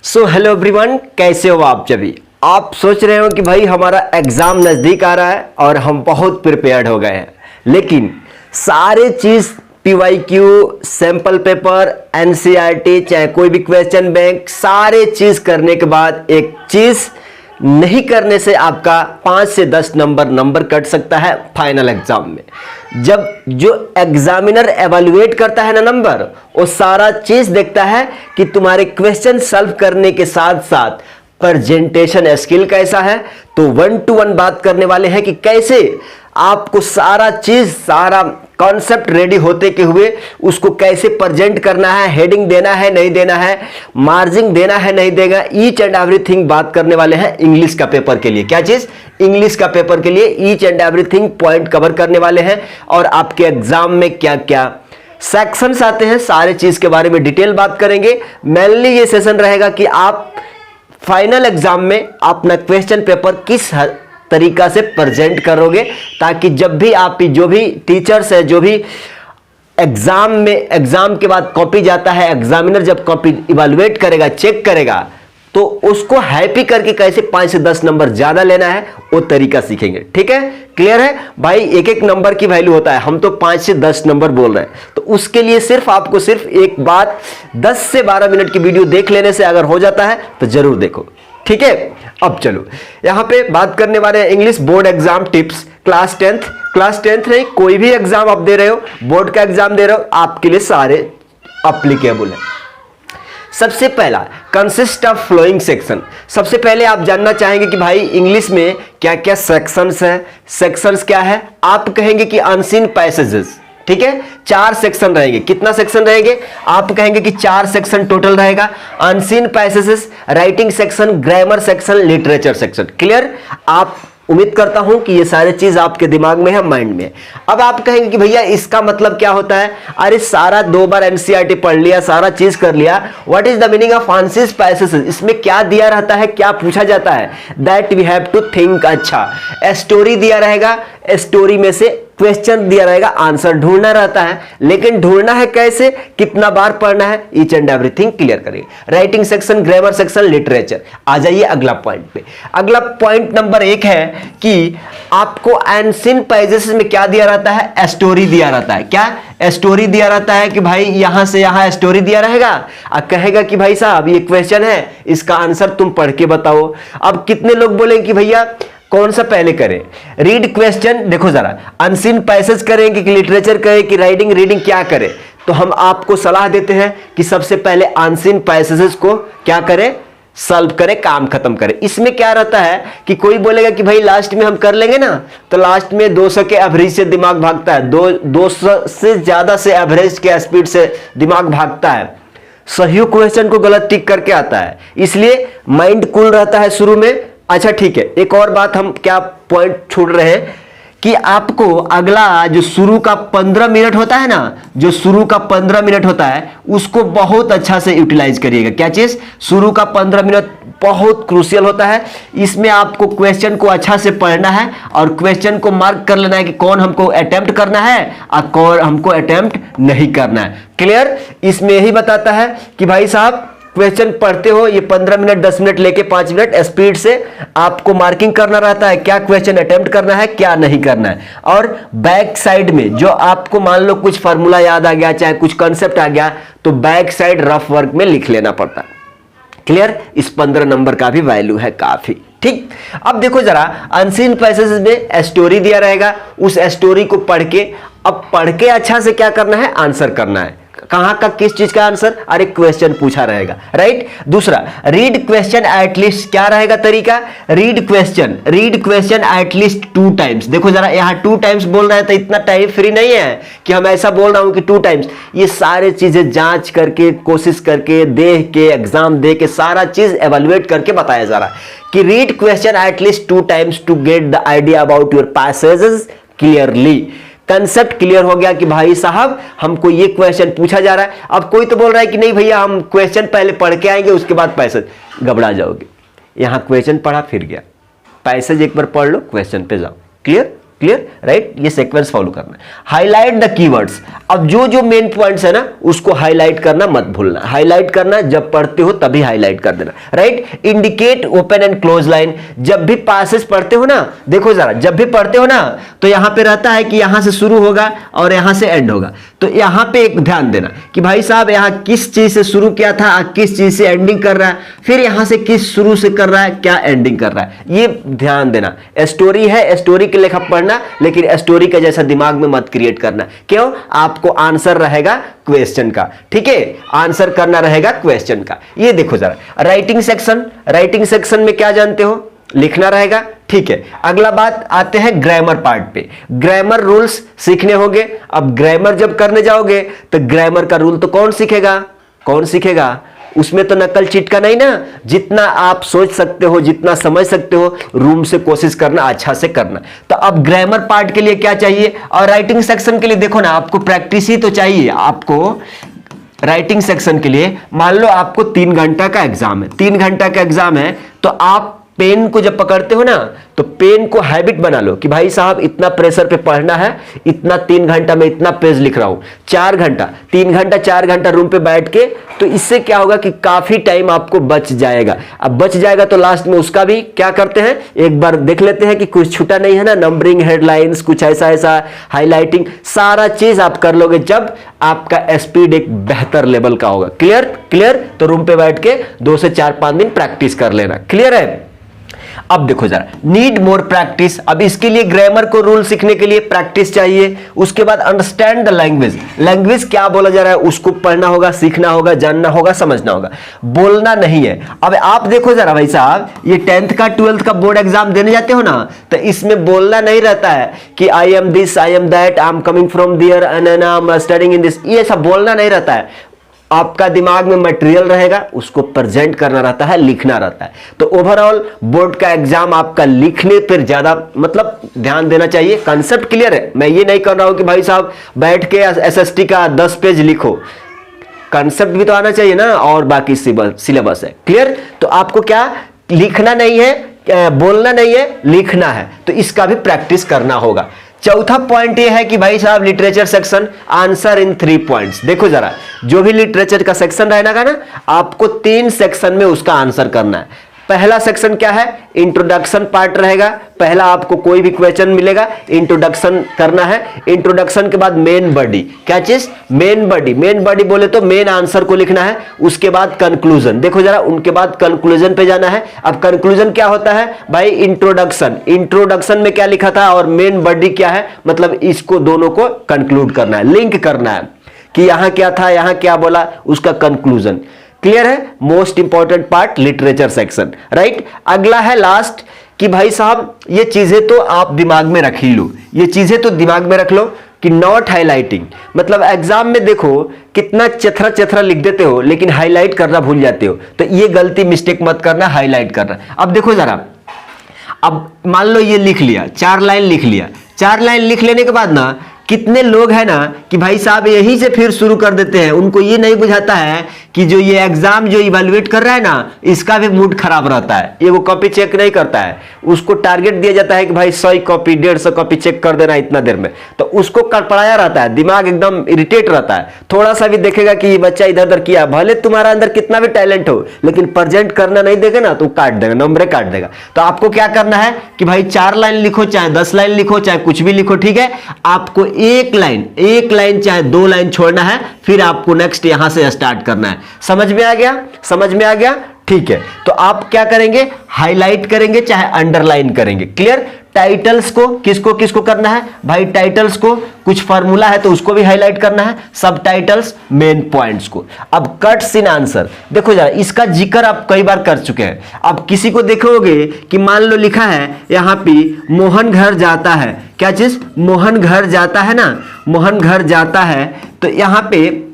So hello everyone, कैसे हो आप सभी। आप सोच रहे हो कि भाई हमारा एग्जाम नज़दीक आ रहा है और हम बहुत प्रिपेयर्ड हो गए हैं, लेकिन सारे चीज़ पीवाईक्यू, सैंपल पेपर, एनसीईआरटी, चाहे कोई भी क्वेश्चन बैंक, सारे चीज़ करने के बाद एक चीज़ नहीं करने से आपका 5 से 10 नंबर कट सकता है फाइनल एग्जाम में। जब जो एग्जामिनर एवेलुएट करता है ना नंबर, वो सारा चीज देखता है कि तुम्हारे क्वेश्चन सॉल्व करने के साथ साथ प्रेजेंटेशन स्किल कैसा है। तो 1 to 1 बात करने वाले हैं कि कैसे आपको सारा चीज, सारा कॉन्सेप्ट रेडी होते के हुए उसको कैसे प्रेजेंट करना है, हेडिंग देना है नहीं देना है, मार्जिन देना है नहीं देगा, ईच एंड एवरीथिंग बात करने वाले हैं इंग्लिश का पेपर के लिए। क्या चीज? इंग्लिश का पेपर के लिए each and everything point cover करने वाले हैं। और आपके एग्जाम में क्या क्या सेक्शंस आते हैं, सारे चीज के बारे में डिटेल बात करेंगे। मेनली ये सेशन रहेगा कि आप फाइनल एग्जाम में अपना क्वेश्चन पेपर किस तरीका से प्रेजेंट करोगे, ताकि जब भी आप जो भी टीचर्स है, जो भी एग्जाम के बाद कॉपी जाता है, एग्जामिनर जब कॉपी इवैल्यूएट करेगा, चेक करेगा, तो उसको हैप्पी करके कैसे 5 से 10 नंबर ज्यादा लेना है वो तरीका सीखेंगे। ठीक है, क्लियर है भाई। एक एक नंबर की वैल्यू होता है, हम तो 5 से 10 नंबर बोल रहे हैं, तो उसके लिए आपको सिर्फ एक बात 10 से 12 मिनट की वीडियो देख लेने से अगर हो जाता है तो जरूर देखो। ठीक है, अब चलो यहां पे बात करने वाले हैं English board exam tips. Class 10th नहीं, कोई भी एग्जाम आप दे रहे हो, बोर्ड का एग्जाम दे रहे हो, आपके लिए सारे अप्लीकेबल है। सबसे पहला कंसिस्ट ऑफ फ्लोइंग सेक्शन। सबसे पहले आप जानना चाहेंगे कि भाई इंग्लिश में क्या क्या सेक्शंस है। सेक्शंस क्या है? आप कहेंगे कि अनसीन पैसेजेस। ठीक है, 4 सेक्शन रहेंगे। कितना सेक्शन रहेंगे? आप कहेंगे कि 4 सेक्शन टोटल रहेगा। Unseen passages, writing section, grammar section, literature section. Clear? आप उम्मीद करता हूं कि ये सारी चीज आपके दिमाग में है, माइंड में। अब आप कहेंगे कि भैया इसका मतलब क्या होता है? अरे सारा 2 बार एनसीईआरटी पढ़ लिया, सारा चीज कर लिया, what is the meaning of unseen passages? इसमें क्या दिया रहता है, क्या पूछा जाता है? That we have to think. अच्छा, स्टोरी दिया रहेगा, स्टोरी में से क्वेश्चन दिया रहेगा, आंसर ढूंढना रहता है, लेकिन ढूंढना है कैसे, कितना बार पढ़ना है, ईच एंड एवरीथिंग क्लियर करिए। Writing section, grammar section, literature. आ जाइए अगला पॉइंट पे। अगला पॉइंट नंबर 1 है कि आपको अनसीन पैसेजेस में क्या दिया रहता है? स्टोरी दिया रहता है। क्या स्टोरी दिया रहता है कि भाई यहां से यहां स्टोरी दिया रहेगा, और कहेगा कि भाई साहब ये क्वेश्चन है, इसका आंसर तुम पढ़ के बताओ। अब कितने लोग बोलेंगे कि भैया कौन सा पहले करें? रीड क्वेश्चन, देखो जरा, अनसीन पैसेज करें कि लिटरेचर करें कि राइटिंग रीडिंग, क्या करें? तो हम आपको सलाह देते हैं कि सबसे पहले अनसीन पैसेजेस को क्या करें? सॉल्व करें, काम खत्म करें। इसमें क्या रहता है कि कोई बोलेगा कि भाई लास्ट में हम कर लेंगे ना, तो लास्ट में 200 के एवरेज से दिमाग भागता है, 200 से ज्यादा से एवरेज के स्पीड से दिमाग भागता है, सही क्वेश्चन को गलत टिक करके आता है, इसलिए माइंड कूल रहता है शुरू में। अच्छा ठीक है, एक और बात हम क्या पॉइंट छोड़ रहे हैं कि आपको अगला जो शुरू का 15 मिनट होता है ना, जो शुरू का 15 मिनट होता है, उसको बहुत अच्छा से यूटिलाइज करिएगा। क्या चीज? शुरू का 15 मिनट बहुत क्रूशियल होता है। इसमें आपको क्वेश्चन को अच्छा से पढ़ना है और क्वेश्चन को मार्क कर लेना है कि कौन हमको अटेम्प्ट करना है और कौन हमको अटेम्प्ट नहीं करना है। क्लियर? इसमें यही बताता है कि भाई साहब क्वेश्चन पढ़ते हो, ये 15 मिनट 10 मिनट लेके 5 मिनट स्पीड से आपको मार्किंग करना रहता है, क्या क्वेश्चन अटेम्प्ट करना है, क्या नहीं करना है। और बैक साइड में जो आपको मान लो कुछ फार्मूला याद आ गया, चाहे कुछ कंसेप्ट आ गया, तो बैक साइड रफ वर्क में लिख लेना पड़ता है। क्लियर? इस 15 नंबर का भी वैल्यू है काफी। ठीक, अब देखो जरा, अनसीन पैसेज में स्टोरी दिया रहेगा, उस स्टोरी को पढ़ के, अब पढ़ के अच्छा से क्या करना है? आंसर करना है। कहां का, किस चीज का आंसर? अरे क्वेश्चन पूछा रहेगा, राइट। दूसरा, रीड क्वेश्चन एटलीस्ट, क्या रहेगा तरीका? Read question at least 2 times. देखो जरा, यहां 2 टाइम्स बोल रहे हैं तो इतना टाइम फ्री नहीं है कि हम ऐसा बोल रहा हूं कि 2 टाइम्स। ये सारे चीजें जांच करके, कोशिश करके, देख के, एग्जाम दे के, सारा चीज एवेलुएट करके बताया जा रहा है कि read question at least 2 times to get the idea about your passages clearly. Concept clear हो गया कि भाई साहब हमको ये क्वेश्चन पूछा जा रहा है। अब कोई तो बोल रहा है कि नहीं भैया हम क्वेश्चन पहले पढ़ के आएंगे उसके बाद पैसेज, घबरा जाओगे। यहां क्वेश्चन पढ़ा फिर गया, पैसेज एक बार पढ़ लो, क्वेश्चन पे जाओ। क्लियर? Clear, right. ये सीक्वेंस फॉलो करना है। हाईलाइट द कीवर्ड्स, अब जो जो मेन पॉइंट्स है ना उसको हाईलाइट करना मत भूलना, हाईलाइट करना, जब पढ़ते हो तभी हाईलाइट कर देना, right. Indicate open and close line, जब भी पासेज पढ़ते हो ना, देखो जरा, जब भी पढ़ते हो ना तो यहां पे रहता है कि यहां से शुरू होगा और यहां से एंड होगा, तो यहां पे एक ध्यान देना कि भाई साहब यहां किस चीज से शुरू किया था, किस चीज से एंडिंग कर रहा है, फिर यहां से किस शुरू से कर रहा है, क्या एंडिंग कर रहा है, ये ध्यान देना। स्टोरी है, स्टोरी के लेखा पढ़ना, लेकिन स्टोरी का जैसा दिमाग में मत क्रिएट करना। क्यों? आपको आंसर रहेगा क्वेश्चन का, ठीक है, आंसर करना रहेगा क्वेश्चन का। ये देखो जरा राइटिंग सेक्शन, राइटिंग सेक्शन में क्या जानते हो, लिखना रहेगा, ठीक है। अगला बात आते हैं ग्रामर पार्ट पे, ग्रामर रूल्स सीखने होंगे। अब ग्रामर जब करने जाओगे तो ग्रामर का रूल तो कौन सीखेगा, कौन सीखेगा, उसमें तो नकल चिटका नहीं ना, जितना आप सोच सकते हो, जितना समझ सकते हो, रूम से कोशिश करना अच्छा से करना। तो अब ग्रामर पार्ट के लिए क्या चाहिए, और राइटिंग सेक्शन के लिए देखो ना, आपको प्रैक्टिस ही तो चाहिए। आपको राइटिंग सेक्शन के लिए मान लो आपको 3 घंटा का एग्जाम है, 3 घंटा का एग्जाम है, तो आप पेन को जब पकड़ते हो ना तो पेन को हैबिट बना लो कि भाई साहब इतना प्रेशर पे पढ़ना है, इतना 3 घंटा में इतना पेज लिख रहा हूं, 4 घंटा, 3 घंटा 4 घंटा रूम पे बैठ के, तो इससे क्या होगा कि काफी टाइम आपको बच जाएगा। अब बच जाएगा तो लास्ट में उसका भी क्या करते हैं, एक बार देख लेते हैं कि कुछ छूटा नहीं है ना, नंबरिंग, हेडलाइंस, कुछ ऐसा ऐसा, हाईलाइटिंग, सारा चीज आप कर लोगे जब आपका स्पीड एक बेहतर लेवल का होगा। Clear, clear. तो रूम पे बैठ के 2 से 4-5 दिन प्रैक्टिस कर लेना। क्लियर है। अब देखो जरा, नीड मोर प्रैक्टिस, अब इसके लिए ग्रामर को रूल सीखने के लिए प्रैक्टिस चाहिए। उसके बाद अंडरस्टैंड द लैंग्वेज, लैंग्वेज क्या बोला जा रहा है उसको पढ़ना होगा, सीखना होगा, जानना होगा, समझना होगा, बोलना नहीं है। अब आप देखो जरा भाई साहब, ये 10th का 12th का बोर्ड एग्जाम देने जाते हो ना, तो इसमें बोलना नहीं रहता है कि I am this, I am that, I am coming from their and I am studying in this, ये सब बोलना नहीं रहता है। आपका दिमाग में मटेरियल रहेगा, उसको प्रेजेंट करना रहता है, लिखना रहता है। तो ओवरऑल बोर्ड का एग्जाम आपका लिखने पर ज्यादा मतलब ध्यान देना चाहिए। कंसेप्ट क्लियर है, मैं ये नहीं कर रहा हूं कि भाई साहब बैठ के एसएसटी का 10 पेज लिखो, कंसेप्ट भी तो आना चाहिए ना, और बाकी सिलेबस है। क्लियर। तो आपको क्या लिखना नहीं है, बोलना नहीं है, लिखना है, तो इसका भी प्रैक्टिस करना होगा। चौथा पॉइंट ये है कि भाई साहब literature section, answer in 3 points. देखो जरा, जो भी लिटरेचर का सेक्शन रहेगा ना, आपको 3 सेक्शन में उसका आंसर करना है। पहला सेक्शन क्या है, इंट्रोडक्शन पार्ट रहेगा। पहला आपको कोई भी क्वेश्चन मिलेगा, इंट्रोडक्शन करना है। इंट्रोडक्शन के बाद मेन बॉडी, क्या चीज, मेन बॉडी, मेन बॉडी बोले तो मेन आंसर को लिखना है। उसके बाद कंक्लूजन, देखो जरा, उनके बाद कंक्लूजन पे जाना है। अब कंक्लूजन क्या होता है भाई, इंट्रोडक्शन, इंट्रोडक्शन में क्या लिखा था और मेन बॉडी क्या है, मतलब इसको दोनों को कंक्लूड करना है, लिंक करना है कि यहां क्या था, यहां क्या बोला, उसका कंक्लूजन। क्लियर है। Most important part literature section, right. अगला है लास्ट कि भाई साहब ये चीजें तो आप दिमाग में रख ही लो, ये चीजें तो दिमाग में रख लो कि नॉट हाईलाइटिंग, मतलब एग्जाम में देखो कितना चथरा चथरा लिख देते हो लेकिन हाईलाइट करना भूल जाते हो, तो ये गलती मिस्टेक मत करना, हाईलाइट करना। अब देखो जरा, अब मान लो ये लिख लिया, 4 लाइन लिख लिया, 4 लाइन लिख लेने के बाद ना कितने लोग हैं ना कि भाई साहब यहीं से फिर शुरू कर देते हैं, उनको ये नहीं बुझाता है कि जो ये एग्जाम जो इवैल्यूएट कर रहा है ना, इसका भी मूड खराब रहता है, ये वो कॉपी चेक नहीं करता है, उसको टारगेट दिया जाता है कि भाई 100 कॉपी 150 कॉपी चेक कर देना इतना देर में, तो उसको कड़पड़ाया रहता है, दिमाग एकदम इरिटेट रहता है। थोड़ा सा भी देखेगा कि ये बच्चा इधर उधर किया, भले तुम्हारा अंदर कितना भी टैलेंट हो, लेकिन प्रेजेंट करना नहीं देगा ना तो काट देगा, नंबर काट देगा। तो आपको क्या करना है कि भाई 4 लाइन लिखो, चाहे 10 लाइन लिखो, चाहे कुछ भी लिखो, ठीक है, आपको एक लाइन चाहे 2 लाइन छोड़ना है, फिर आपको नेक्स्ट यहां से स्टार्ट करना है। समझ में आ गया, समझ में आ गया, ठीक है। तो आप क्या करेंगे, हाईलाइट करेंगे चाहे अंडरलाइन करेंगे। क्लियर। टाइटल्स को किसको किसको करना है भाई, टाइटल्स को कुछ फार्मूला है तो उसको भी हाईलाइट करना है, सब टाइटल्स, मेन पॉइंट्स को। अब कट्स इन आंसर, देखो जरा, इसका जिक्र आप कई बार कर चुके हैं। अब किसी को देखोगे कि मान लो लिखा है यहां पे मोहन घर जाता है, क्या चीज, मोहन घर जाता है ना, मोहन घर जाता है, तो यहां पे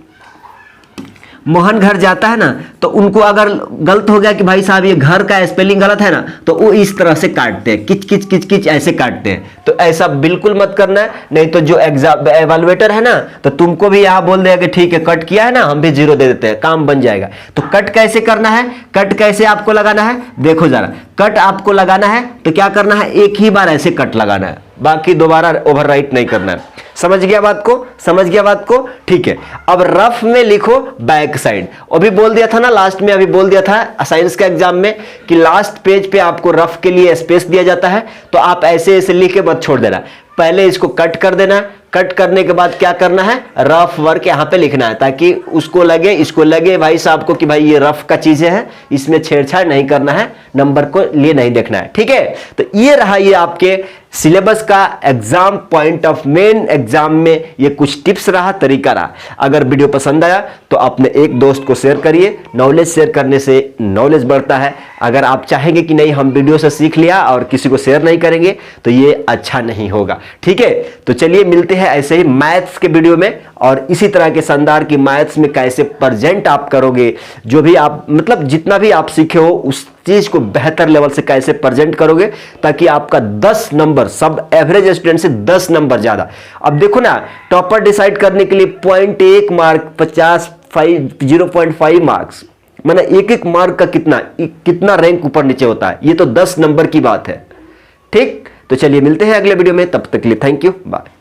मोहन घर जाता है ना, तो उनको अगर गलत हो गया कि भाई साहब ये घर का स्पेलिंग गलत है ना, तो वो इस तरह से काटते हैं, किच किच किच किच ऐसे काटते हैं। तो ऐसा बिल्कुल मत करना है, नहीं तो जो एग्जाम एवेलुएटर है ना, तो तुमको भी यहां बोल देगा कि ठीक है कट किया है ना, हम भी 0 दे देते हैं, काम बन जाएगा। तो कट कैसे करना है, कट कैसे आपको लगाना है, देखो जरा, कट आपको लगाना है तो क्या करना है, एक ही बार ऐसे कट लगाना है, बाकी दोबारा ओवरराइट नहीं करना है। समझ गया बात को, समझ गया बात को, ठीक है। अब रफ में लिखो बैक साइड। अभी बोल दिया था ना लास्ट में, अभी बोल दिया था साइंस के एग्जाम में कि लास्ट पेज पे आपको रफ के लिए स्पेस दिया जाता है, तो आप ऐसे ऐसे लिख के मत छोड़ देना, पहले इसको कट कर देना। कट करने के बाद क्या करना है, रफ वर्क यहां पे लिखना है, ताकि उसको लगे, इसको लगे भाई साहब को कि भाई ये रफ का चीजें है, इसमें छेड़छाड़ नहीं करना है, नंबर को लिए नहीं देखना है, ठीक है। तो ये रहा ये आपके सिलेबस का exam point of main exam में ये कुछ टिप्स रहा, तरीका रहा। अगर वीडियो पसंद आया तो अपने एक दोस्त को शेयर करिए, नॉलेज शेयर करने से नॉलेज बढ़ता है। अगर आप चाहेंगे कि नहीं हम वीडियो से सीख लिया और किसी को शेयर नहीं करेंगे तो ये अच्छा नहीं होगा, ठीक है। तो चलिए मिलते हैं ऐसे ही मैथ्स के वीडियो में, और इसी तरह के शानदार की मैथ्स में कैसे प्रेजेंट आप करोगे, जो भी आप मतलब जितना भी आप सीखे हो उस चीज को बेहतर लेवल से कैसे प्रेजेंट करोगे, ताकि आपका 10 नंबर सब एवरेज स्टूडेंट से 10 नंबर ज्यादा। अब देखो ना, टॉपर डिसाइड करने के लिए 0.1 मार्क 0.5 मार्क्स, माना एक एक मार्क का कितना रैंक ऊपर नीचे होता है, ये तो 10 नंबर की बात है, ठीक। तो चलिए मिलते हैं अगले वीडियो में, तब तक के लिए थैंक यू, बाय।